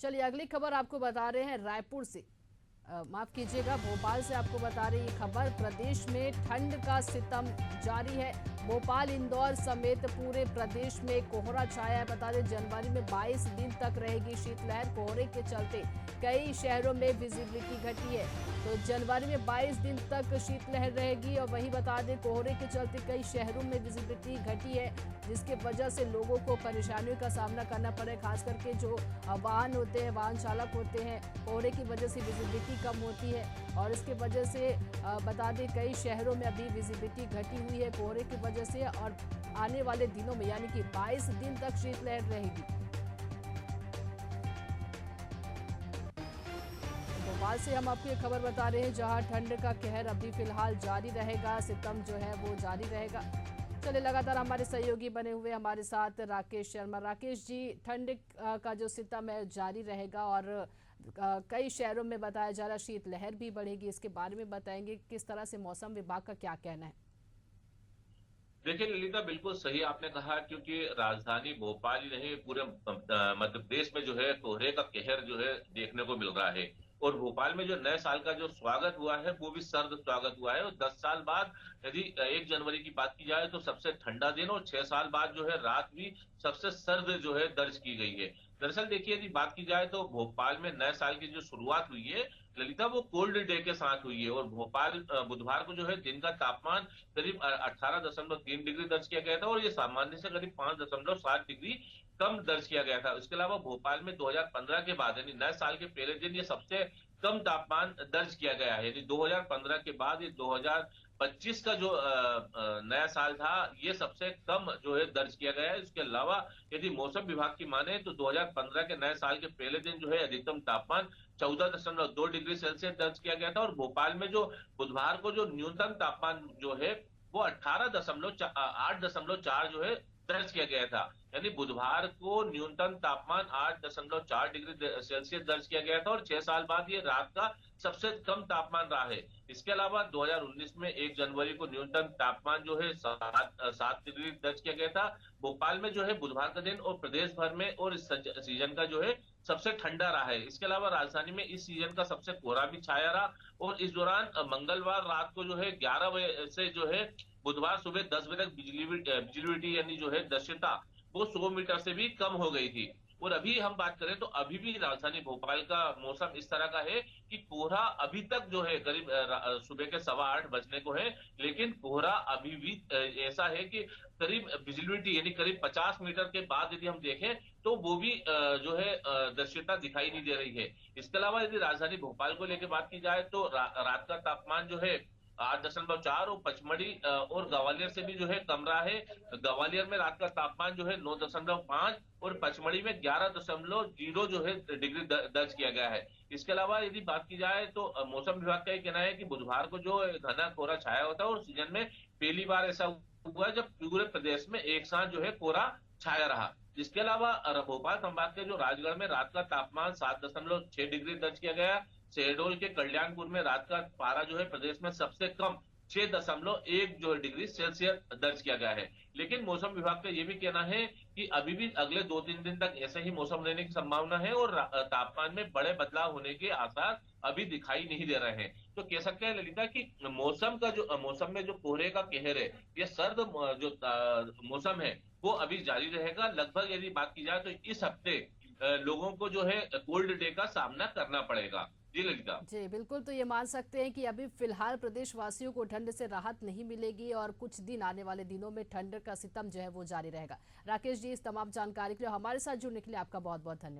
चलिए अगली खबर आपको बता रहे हैं रायपुर से। माफ कीजिएगा, भोपाल से आपको बता रही ये खबर। प्रदेश में ठंड का सितम जारी है। भोपाल, इंदौर समेत पूरे प्रदेश में कोहरा छाया है। बता दें जनवरी में 22 दिन तक रहेगी शीतलहर। कोहरे के चलते कई शहरों में विजिबिलिटी घटी है। तो जनवरी में 22 दिन तक शीतलहर रहेगी और वहीं बता दें कोहरे के चलते कई शहरों में विजिबिलिटी घटी है, जिसके वजह से लोगों को परेशानियों का सामना करना पड़े। खास करके जो वाहन होते हैं, वाहन चालक होते हैं, कोहरे की वजह से विजिबिलिटी कम होती है और इसके वजह से बता दें कई शहरों में अभी विजिबिलिटी घटी हुई है कोहरे की वजह से। और आने वाले दिनों में यानी कि 22 दिन तक शीतलहर रहेगी। भोपाल से हम आपको ये खबर बता रहे हैं, जहां ठंड का कहर अभी फिलहाल जारी रहेगा, सितम जो है वो जारी रहेगा। चलिए लगातार हमारे सहयोगी बने हुए हमारे साथ राकेश शर्मा। राकेश जी, ठंड का जो सितम है जारी रहेगा और कई शहरों में बताया जा रहा है शीतलहर भी बढ़ेगी। इसके बारे में बताएंगे किस तरह से मौसम विभाग का क्या कहना है? देखिए ललिता, बिल्कुल सही आपने कहा, क्योंकि राजधानी भोपाल ही नहीं पूरे मध्य प्रदेश में जो है कोहरे का कहर जो है देखने को मिल रहा है। और भोपाल में जो नए साल का जो स्वागत हुआ है वो भी सर्द स्वागत हुआ है। और 10 साल बाद यदि 1 जनवरी की बात की जाए तो सबसे ठंडा दिन, और 6 साल बाद जो है रात भी सबसे सर्द जो है दर्ज की गई है। दरअसल देखिए, यदि बात की जाए तो भोपाल में नए साल की जो शुरुआत हुई है ललिता, वो कोल्ड डे के साथ हुई है। और भोपाल बुधवार को जो है दिन का तापमान करीब 18.3 डिग्री दर्ज किया गया था, और ये सामान्य से करीब 5.7 डिग्री कम दर्ज किया गया था। इसके अलावा भोपाल में 2015 के बाद यानी नए साल के पहले दिन ये सबसे कम तापमान दर्ज किया गया है। यानी 2015 के बाद ये 2025 का जो नया साल था ये सबसे कम जो है दर्ज किया गया है। इसके अलावा यदि मौसम विभाग की माने तो 2015 के नए साल के पहले दिन जो है अधिकतम तापमान 14.2 डिग्री सेल्सियस दर्ज किया गया था। और भोपाल में जो बुधवार को जो न्यूनतम तापमान जो है वो 8.4 जो है दर्ज किया गया था। यानी बुधवार को न्यूनतम तापमान 8.4 डिग्री सेल्सियस दर्ज किया गया था, और 6 साल बाद ये रात का सबसे कम तापमान रहा है। इसके अलावा 2019 में 1 जनवरी को न्यूनतम तापमान जो है 7 डिग्री दर्ज किया गया था। भोपाल में जो है बुधवार का दिन और प्रदेश भर में और इस सीजन का जो है सबसे ठंडा रहा है। इसके अलावा राजधानी में इस सीजन का सबसे कोहरा भी छाया रहा। और इस दौरान मंगलवार रात को जो है 11 बजे से जो है बुधवार सुबह 10 बजे तक विजिबिलिटी यानी जो है दृश्यता वो 100 मीटर से भी कम हो गई थी। और अभी हम बात करें तो अभी भी राजधानी भोपाल का मौसम इस तरह का है कि कोहरा अभी तक जो है करीब सुबह के 8:15 बजने को है, लेकिन कोहरा अभी भी ऐसा है कि करीब विजिबिलिटी यानी करीब 50 मीटर के बाद यदि हम देखें तो वो भी जो है दृश्यता दिखाई नहीं दे रही है। इसके अलावा यदि राजधानी भोपाल को लेकर बात की जाए तो रात का तापमान जो है 8.4, और पचमढ़ी और ग्वालियर से भी जो है कम रहा है। ग्वालियर में रात का तापमान जो है 9.5 और पचमढ़ी में 11.0 जो है डिग्री दर्ज किया गया है। इसके अलावा यदि बात की जाए तो मौसम विभाग का ये कहना है कि बुधवार को जो घना कोहरा छाया होता है, और सीजन में पहली बार ऐसा हुआ है जब पूरे प्रदेश में एक साथ जो है कोहरा छाया रहा। इसके अलावा भोपाल संभाग के जो राजगढ़ में रात का तापमान 7.6 डिग्री दर्ज किया गया। शहडोल के कल्याणपुर में रात का पारा जो है प्रदेश में सबसे कम 6.1 जो डिग्री सेल्सियस दर्ज किया गया है। लेकिन मौसम विभाग का यह भी कहना है कि अभी भी अगले 2-3 दिन तक ऐसे ही मौसम रहने की संभावना है, और तापमान में बड़े बदलाव होने के आसार अभी दिखाई नहीं दे रहे हैं। तो कह सकते हैं ललिता कि मौसम में जो कोहरे का कहर है, ये सर्द जो मौसम है वो अभी जारी रहेगा। लगभग यदि बात की जाए तो इस हफ्ते लोगों को जो है कोल्ड डे का सामना करना पड़ेगा। जी ललिता। जी बिल्कुल, तो ये मान सकते हैं कि अभी फिलहाल प्रदेशवासियों को ठंड से राहत नहीं मिलेगी और कुछ दिन आने वाले दिनों में ठंड का सितम जो है वो जारी रहेगा। राकेश जी, इस तमाम जानकारी के लिए हमारे साथ जुड़ने के लिए आपका बहुत बहुत धन्यवाद।